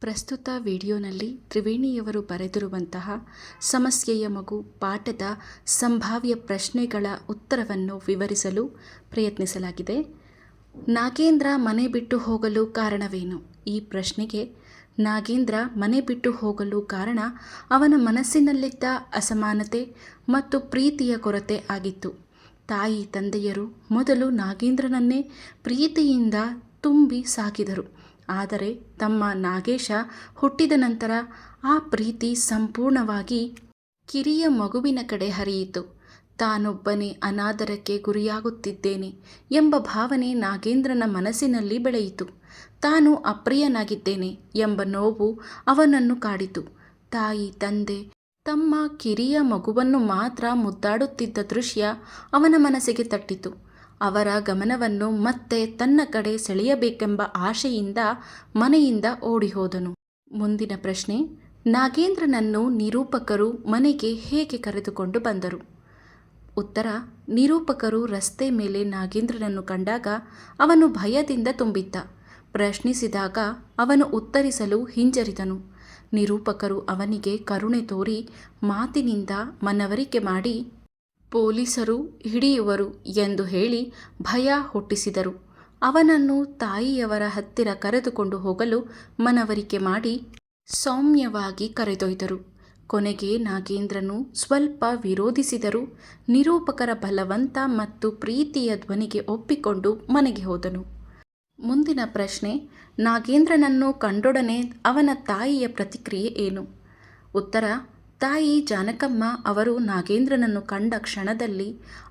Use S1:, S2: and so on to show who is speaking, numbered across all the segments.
S1: ಪ್ರಸ್ತುತ ವಿಡಿಯೋನಲ್ಲಿ ತ್ರಿವೇಣಿಯವರು ಬರೆದಿರುವಂತಹ ಸಮಸ್ಯೆಯ ಮಗು ಪಾಠದ ಸಂಭಾವ್ಯ ಪ್ರಶ್ನೆಗಳ ಉತ್ತರವನ್ನು ವಿವರಿಸಲು ಪ್ರಯತ್ನಿಸಲಾಗಿದೆ. ನಾಗೇಂದ್ರ ಮನೆ ಬಿಟ್ಟು ಹೋಗಲು ಕಾರಣವೇನು? ಈ ಪ್ರಶ್ನೆಗೆ ನಾಗೇಂದ್ರ ಮನೆ ಬಿಟ್ಟು ಹೋಗಲು ಕಾರಣ ಅವನ ಮನಸ್ಸಿನಲ್ಲಿದ್ದ ಅಸಮಾನತೆ ಮತ್ತು ಪ್ರೀತಿಯ ಕೊರತೆ ಆಗಿತ್ತು. ತಾಯಿ ತಂದೆಯರು ಮೊದಲು ನಾಗೇಂದ್ರನನ್ನೇ ಪ್ರೀತಿಯಿಂದ ತುಂಬಿ ಸಾಕಿದರು. ಆದರೆ ತಮ್ಮ ನಾಗೇಶ ಹುಟ್ಟಿದ ನಂತರ ಆ ಪ್ರೀತಿ ಸಂಪೂರ್ಣವಾಗಿ ಕಿರಿಯ ಮಗುವಿನ ಕಡೆ ಹರಿಯಿತು. ತಾನೊಬ್ಬನೇ ಅನಾದರಕ್ಕೆ ಗುರಿಯಾಗುತ್ತಿದ್ದೇನೆ ಎಂಬ ಭಾವನೆ ನಾಗೇಂದ್ರನ ಮನಸ್ಸಿನಲ್ಲಿ ಬೆಳೆಯಿತು. ತಾನು ಅಪ್ರಿಯನಾಗಿದ್ದೇನೆ ಎಂಬ ನೋವು ಅವನನ್ನು ಕಾಡಿತು. ತಾಯಿ ತಂದೆ ತಮ್ಮ ಕಿರಿಯ ಮಗುವನ್ನು ಮಾತ್ರ ಮುದ್ದಾಡುತ್ತಿದ್ದ ದೃಶ್ಯ ಅವನ ಮನಸ್ಸಿಗೆ ತಟ್ಟಿತು. ಅವರ ಗಮನವನ್ನು ಮತ್ತೆ ತನ್ನ ಕಡೆ ಸೆಳೆಯಬೇಕೆಂಬ ಆಶೆಯಿಂದ ಮನೆಯಿಂದ ಓಡಿಹೋದನು. ಮುಂದಿನ ಪ್ರಶ್ನೆ: ನಾಗೇಂದ್ರನನ್ನು ನಿರೂಪಕರು ಮನೆಗೆ ಹೇಗೆ ಕರೆದುಕೊಂಡು ಬಂದರು? ಉತ್ತರ: ನಿರೂಪಕರು ರಸ್ತೆ ಮೇಲೆ ನಾಗೇಂದ್ರನನ್ನು ಕಂಡಾಗ ಅವನು ಭಯದಿಂದ ತುಂಬಿದ್ದ. ಪ್ರಶ್ನಿಸಿದಾಗ ಅವನು ಉತ್ತರಿಸಲು ಹಿಂಜರಿದನು. ನಿರೂಪಕರು ಅವನಿಗೆ ಕರುಣೆ ತೋರಿ ಮಾತಿನಿಂದ ಮನವರಿಕೆ ಮಾಡಿ ಪೊಲೀಸರು ಹಿಡಿಯುವರು ಎಂದು ಹೇಳಿ ಭಯ ಹುಟ್ಟಿಸಿದರು. ಅವನನ್ನು ತಾಯಿಯವರ ಹತ್ತಿರ ಕರೆದುಕೊಂಡು ಹೋಗಲು ಮನವರಿಕೆ ಮಾಡಿ ಸೌಮ್ಯವಾಗಿ ಕರೆದೊಯ್ದರು. ಕೊನೆಗೆ ನಾಗೇಂದ್ರನು ಸ್ವಲ್ಪ ವಿರೋಧಿಸಿದರೂ ನಿರೂಪಕರ ಬಲವಂತ ಮತ್ತು ಪ್ರೀತಿಯ ಧ್ವನಿಗೆ ಒಪ್ಪಿಕೊಂಡು ಮನೆಗೆ ಹೋದನು. ಮುಂದಿನ ಪ್ರಶ್ನೆ: ನಾಗೇಂದ್ರನನ್ನು ಕಂಡೊಡನೆ ಅವನ ತಾಯಿಯ ಪ್ರತಿಕ್ರಿಯೆ ಏನು? ಉತ್ತರ: ತಾಯಿ ಜಾನಕಮ್ಮ ಅವರು ನಾಗೇಂದ್ರನನ್ನು ಕಂಡ ಕ್ಷಣದಲ್ಲಿ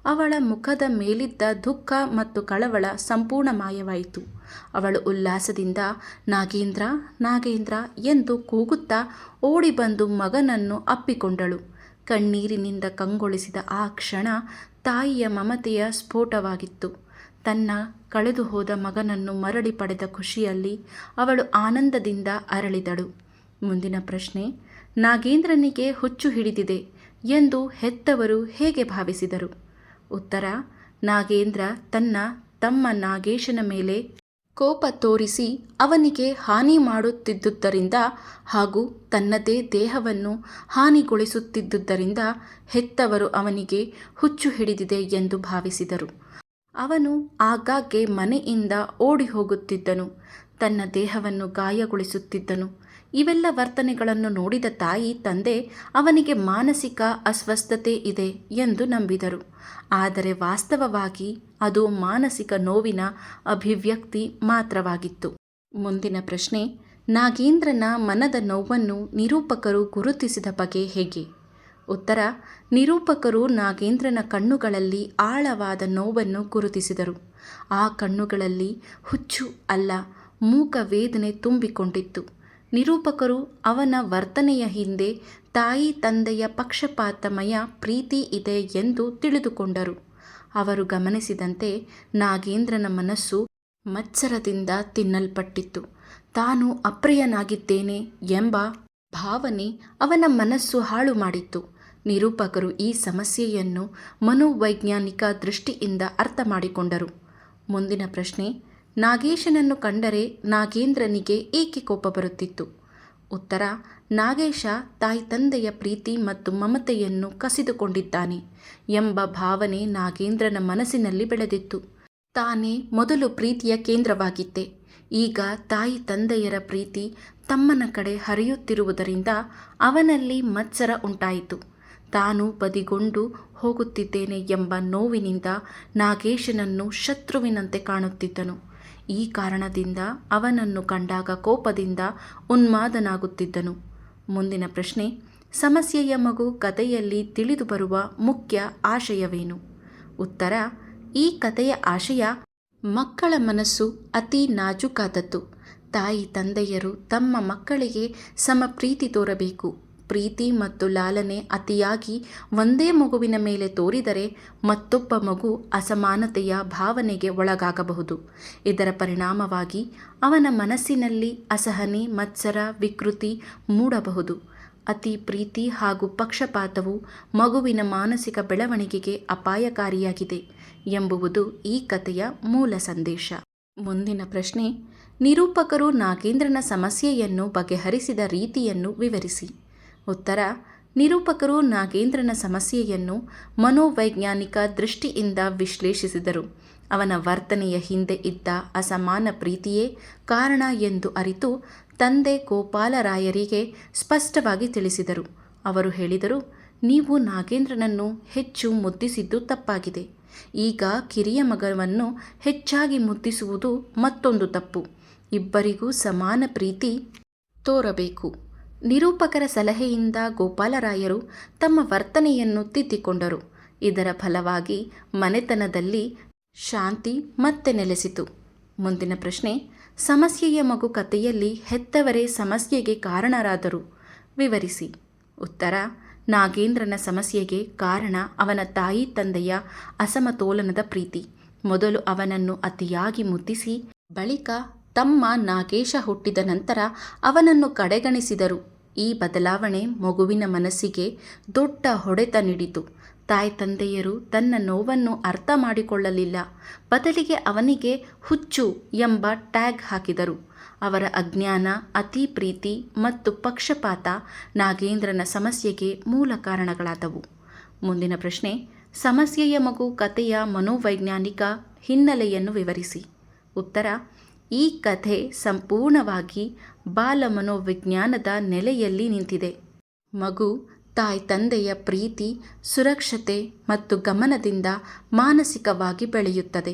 S1: ಅವಳ ಮುಖದ ಮೇಲಿದ್ದ ದುಃಖ ಮತ್ತು ಕಳವಳ ಸಂಪೂರ್ಣ ಮಾಯವಾಯಿತು. ಅವಳು ಉಲ್ಲಾಸದಿಂದ ನಾಗೇಂದ್ರ ನಾಗೇಂದ್ರ ಎಂದು ಕೂಗುತ್ತಾ ಓಡಿ ಬಂದು ಮಗನನ್ನು ಅಪ್ಪಿಕೊಂಡಳು. ಕಣ್ಣೀರಿನಿಂದ ಕಂಗೊಳಿಸಿದ ಆ ಕ್ಷಣ ತಾಯಿಯ ಮಮತೆಯ ಸ್ಫೋಟವಾಗಿತ್ತು. ತನ್ನ ಕಳೆದು ಹೋದ ಮಗನನ್ನು ಮರಳಿ ಪಡೆದ ಖುಷಿಯಲ್ಲಿ ಅವಳು ಆನಂದದಿಂದ ಅರಳಿದಳು. ಮುಂದಿನ ಪ್ರಶ್ನೆ: ನಾಗೇಂದ್ರನಿಗೆ ಹುಚ್ಚು ಹಿಡಿದಿದೆ ಎಂದು ಹೆತ್ತವರು ಹೇಗೆ ಭಾವಿಸಿದರು? ಉತ್ತರ: ನಾಗೇಂದ್ರ ತನ್ನ ತಮ್ಮ ನಾಗೇಶನ ಮೇಲೆ ಕೋಪ ತೋರಿಸಿ ಅವನಿಗೆ ಹಾನಿ ಮಾಡುತ್ತಿದ್ದುದರಿಂದ ಹಾಗೂ ತನ್ನದೇ ದೇಹವನ್ನು ಹಾನಿಗೊಳಿಸುತ್ತಿದ್ದುದರಿಂದ ಹೆತ್ತವರು ಅವನಿಗೆ ಹುಚ್ಚು ಹಿಡಿದಿದೆ ಎಂದು ಭಾವಿಸಿದರು. ಅವನು ಆಗಾಗ್ಗೆ ಮನೆಯಿಂದ ಓಡಿ ಹೋಗುತ್ತಿದ್ದನು, ತನ್ನ ದೇಹವನ್ನು ಗಾಯಗೊಳಿಸುತ್ತಿದ್ದನು. ಇವೆಲ್ಲ ವರ್ತನೆಗಳನ್ನು ನೋಡಿದ ತಾಯಿ ತಂದೆ ಅವನಿಗೆ ಮಾನಸಿಕ ಅಸ್ವಸ್ಥತೆ ಇದೆ ಎಂದು ನಂಬಿದರು. ಆದರೆ ವಾಸ್ತವವಾಗಿ ಅದು ಮಾನಸಿಕ ನೋವಿನ ಅಭಿವ್ಯಕ್ತಿ ಮಾತ್ರವಾಗಿತ್ತು. ಮುಂದಿನ ಪ್ರಶ್ನೆ: ನಾಗೇಂದ್ರನ ಮನದ ನೋವನ್ನು ನಿರೂಪಕರು ಗುರುತಿಸಿದ ಬಗೆ ಹೇಗೆ? ಉತ್ತರ: ನಿರೂಪಕರು ನಾಗೇಂದ್ರನ ಕಣ್ಣುಗಳಲ್ಲಿ ಆಳವಾದ ನೋವನ್ನು ಗುರುತಿಸಿದರು. ಆ ಕಣ್ಣುಗಳಲ್ಲಿ ಹುಚ್ಚು ಅಲ್ಲ, ಮೂಕ ವೇದನೆ ತುಂಬಿಕೊಂಡಿತ್ತು. ನಿರೂಪಕರು ಅವನ ವರ್ತನೆಯ ಹಿಂದೆ ತಾಯಿ ತಂದೆಯ ಪಕ್ಷಪಾತಮಯ ಪ್ರೀತಿ ಇದೆ ಎಂದು ತಿಳಿದುಕೊಂಡರು. ಅವರು ಗಮನಿಸಿದಂತೆ ನಾಗೇಂದ್ರನ ಮನಸ್ಸು ಮತ್ಸರದಿಂದ ತಿನ್ನಲ್ಪಟ್ಟಿತ್ತು. ತಾನು ಅಪ್ರಿಯನಾಗಿದ್ದೇನೆ ಎಂಬ ಭಾವನೆ ಅವನ ಮನಸ್ಸು ಹಾಳು ಮಾಡಿತ್ತು. ನಿರೂಪಕರು ಈ ಸಮಸ್ಯೆಯನ್ನು ಮನೋವೈಜ್ಞಾನಿಕ ದೃಷ್ಟಿಯಿಂದ ಅರ್ಥ ಮಾಡಿಕೊಂಡರು. ಮುಂದಿನ ಪ್ರಶ್ನೆ: ನಾಗೇಶನನ್ನು ಕಂಡರೆ ನಾಗೇಂದ್ರನಿಗೆ ಏಕೆ ಕೋಪ ಬರುತ್ತಿತ್ತು? ಉತ್ತರ: ನಾಗೇಶ ತಾಯಿ ತಂದೆಯ ಪ್ರೀತಿ ಮತ್ತು ಮಮತೆಯನ್ನು ಕಸಿದುಕೊಂಡಿದ್ದಾನೆ ಎಂಬ ಭಾವನೆ ನಾಗೇಂದ್ರನ ಮನಸ್ಸಿನಲ್ಲಿ ಬೆಳೆದಿತ್ತು. ತಾನೇ ಮೊದಲು ಪ್ರೀತಿಯ ಕೇಂದ್ರವಾಗಿದ್ದೆ. ಈಗ ತಾಯಿ ತಂದೆಯರ ಪ್ರೀತಿ ತಮ್ಮನ ಕಡೆ ಹರಿಯುತ್ತಿರುವುದರಿಂದ ಅವನಲ್ಲಿ ಮತ್ಸರ ಉಂಟಾಯಿತು. ತಾನು ಬದಿಗೊಂಡು ಹೋಗುತ್ತಿದ್ದೇನೆ ಎಂಬ ನೋವಿನಿಂದ ನಾಗೇಶನನ್ನು ಶತ್ರುವಿನಂತೆ ಕಾಣುತ್ತಿದ್ದನು. ಈ ಕಾರಣದಿಂದ ಅವನನ್ನು ಕಂಡಾಗ ಕೋಪದಿಂದ ಉನ್ಮಾದನಾಗುತ್ತಿದ್ದನು. ಮುಂದಿನ ಪ್ರಶ್ನೆ: ಸಮಸ್ಯೆಯ ಮಗು ಕಥೆಯಲ್ಲಿ ತಿಳಿದು ಬರುವ ಮುಖ್ಯ ಆಶಯವೇನು? ಉತ್ತರ: ಈ ಕಥೆಯ ಆಶಯ ಮಕ್ಕಳ ಮನಸ್ಸು ಅತಿ ನಾಜೂಕಾದದ್ದು. ತಾಯಿ ತಂದೆಯರು ತಮ್ಮ ಮಕ್ಕಳಿಗೆ ಸಮ ಪ್ರೀತಿ ತೋರಬೇಕು. ಪ್ರೀತಿ ಮತ್ತು ಲಾಲನೆ ಅತಿಯಾಗಿ ಒಂದೇ ಮಗುವಿನ ಮೇಲೆ ತೋರಿದರೆ ಮತ್ತೊಬ್ಬ ಮಗು ಅಸಮಾನತೆಯ ಭಾವನೆಗೆ ಒಳಗಾಗಬಹುದು. ಇದರ ಪರಿಣಾಮವಾಗಿ ಅವನ ಮನಸ್ಸಿನಲ್ಲಿ ಅಸಹನೆ, ಮತ್ಸರ, ವಿಕೃತಿ ಮೂಡಬಹುದು. ಅತಿ ಪ್ರೀತಿ ಹಾಗೂ ಪಕ್ಷಪಾತವು ಮಗುವಿನ ಮಾನಸಿಕ ಬೆಳವಣಿಗೆಗೆ ಅಪಾಯಕಾರಿಯಾಗಿದೆ ಎಂಬುವುದು ಈ ಕಥೆಯ ಮೂಲ ಸಂದೇಶ. ಮುಂದಿನ ಪ್ರಶ್ನೆ, ನಿರೂಪಕರು ನಾಗೇಂದ್ರನ ಸಮಸ್ಯೆಯನ್ನು ಬಗೆಹರಿಸಿದ ರೀತಿಯನ್ನು ವಿವರಿಸಿ. ಉತ್ತರ: ನಿರೂಪಕರು ನಾಗೇಂದ್ರನ ಸಮಸ್ಯೆಯನ್ನು ಮನೋವೈಜ್ಞಾನಿಕ ದೃಷ್ಟಿಯಿಂದ ವಿಶ್ಲೇಷಿಸಿದರು. ಅವನ ವರ್ತನೆಯ ಹಿಂದೆ ಇದ್ದ ಅಸಮಾನ ಪ್ರೀತಿಯೇ ಕಾರಣ ಎಂದು ಅರಿತು ತಂದೆ ಗೋಪಾಲರಾಯರಿಗೆ ಸ್ಪಷ್ಟವಾಗಿ ತಿಳಿಸಿದರು. ಅವರು ಹೇಳಿದರು, ನೀವು ನಾಗೇಂದ್ರನನ್ನು ಹೆಚ್ಚು ಮುದ್ದಿಸಿದ್ದು ತಪ್ಪಾಗಿದೆ. ಈಗ ಕಿರಿಯ ಮಗನನ್ನು ಹೆಚ್ಚಾಗಿ ಮುದ್ದಿಸುವುದು ಮತ್ತೊಂದು ತಪ್ಪು. ಇಬ್ಬರಿಗೂ ಸಮಾನ ಪ್ರೀತಿ ತೋರಬೇಕು. ನಿರೂಪಕರ ಸಲಹೆಯಿಂದ ಗೋಪಾಲರಾಯರು ತಮ್ಮ ವರ್ತನೆಯನ್ನು ತಿದ್ದಿಕೊಂಡರು. ಇದರ ಫಲವಾಗಿ ಮನೆತನದಲ್ಲಿ ಶಾಂತಿ ಮತ್ತೆ ನೆಲೆಸಿತು. ಮುಂದಿನ ಪ್ರಶ್ನೆ, ಸಮಸ್ಯೆಯ ಮಗು ಕಥೆಯಲ್ಲಿ ಹೆತ್ತವರೇ ಸಮಸ್ಯೆಗೆ ಕಾರಣರಾದರು, ವಿವರಿಸಿ. ಉತ್ತರ: ನಾಗೇಂದ್ರನ ಸಮಸ್ಯೆಗೆ ಕಾರಣ ಅವನ ತಾಯಿ ತಂದೆಯ ಅಸಮತೋಲನದ ಪ್ರೀತಿ. ಮೊದಲು ಅವನನ್ನು ಅತಿಯಾಗಿ ಮುದ್ದಿಸಿ ಬಳಿಕ ತಮ್ಮ ನಾಗೇಶ ಹುಟ್ಟಿದ ನಂತರ ಅವನನ್ನು ಕಡೆಗಣಿಸಿದರು. ಈ ಬದಲಾವಣೆ ಮಗುವಿನ ಮನಸ್ಸಿಗೆ ದೊಡ್ಡ ಹೊಡೆತ ನೀಡಿತು. ತಾಯಿ ತಂದೆಯರು ತನ್ನ ನೋವನ್ನು ಅರ್ಥ ಮಾಡಿಕೊಳ್ಳಲಿಲ್ಲ. ಬದಲಿಗೆ ಅವನಿಗೆ ಹುಚ್ಚು ಎಂಬ ಟ್ಯಾಗ್ ಹಾಕಿದರು. ಅವರ ಅಜ್ಞಾನ, ಅತಿ ಪ್ರೀತಿ ಮತ್ತು ಪಕ್ಷಪಾತ ನಾಗೇಂದ್ರನ ಸಮಸ್ಯೆಗೆ ಮೂಲ ಕಾರಣಗಳಾದವು. ಮುಂದಿನ ಪ್ರಶ್ನೆ, ಸಮಸ್ಯೆಯ ಮಗು ಕಥೆಯ ಮನೋವೈಜ್ಞಾನಿಕ ಹಿನ್ನೆಲೆಯನ್ನು ವಿವರಿಸಿ. ಉತ್ತರ: ಈ ಕಥೆ ಸಂಪೂರ್ಣವಾಗಿ ಬಾಲ ಮನೋವಿಜ್ಞಾನದ ನೆಲೆಯಲ್ಲಿ ನಿಂತಿದೆ. ಮಗು ತಾಯಿ ತಂದೆಯ ಪ್ರೀತಿ, ಸುರಕ್ಷತೆ ಮತ್ತು ಗಮನದಿಂದ ಮಾನಸಿಕವಾಗಿ ಬೆಳೆಯುತ್ತದೆ.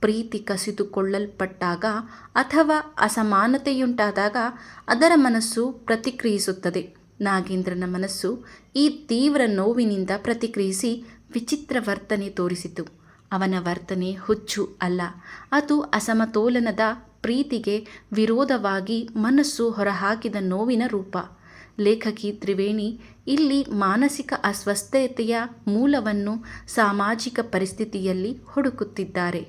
S1: ಪ್ರೀತಿ ಕಸಿದುಕೊಳ್ಳಲ್ಪಟ್ಟಾಗ ಅಥವಾ ಅಸಮಾನತೆಯುಂಟಾದಾಗ ಅದರ ಮನಸ್ಸು ಪ್ರತಿಕ್ರಿಯಿಸುತ್ತದೆ. ನಾಗೇಂದ್ರನ ಮನಸ್ಸು ಈ ತೀವ್ರ ನೋವಿನಿಂದ ಪ್ರತಿಕ್ರಿಯಿಸಿ ವಿಚಿತ್ರ ವರ್ತನೆ ತೋರಿಸಿತು. ಅವನ ವರ್ತನೆ ಹುಚ್ಚು ಅಲ್ಲ, ಅದು ಅಸಮತೋಲನದ ಪ್ರೀತಿಗೆ ವಿರೋಧವಾಗಿ ಮನಸ್ಸು ಹೊರಹಾಕಿದ ನೋವಿನ ರೂಪ. ಲೇಖಕಿ ತ್ರಿವೇಣಿ ಇಲ್ಲಿ ಮಾನಸಿಕ ಅಸ್ವಸ್ಥತೆಯ ಮೂಲವನ್ನು ಸಾಮಾಜಿಕ ಪರಿಸ್ಥಿತಿಯಲ್ಲಿ ಹುಡುಕುತ್ತಿದ್ದಾರೆ.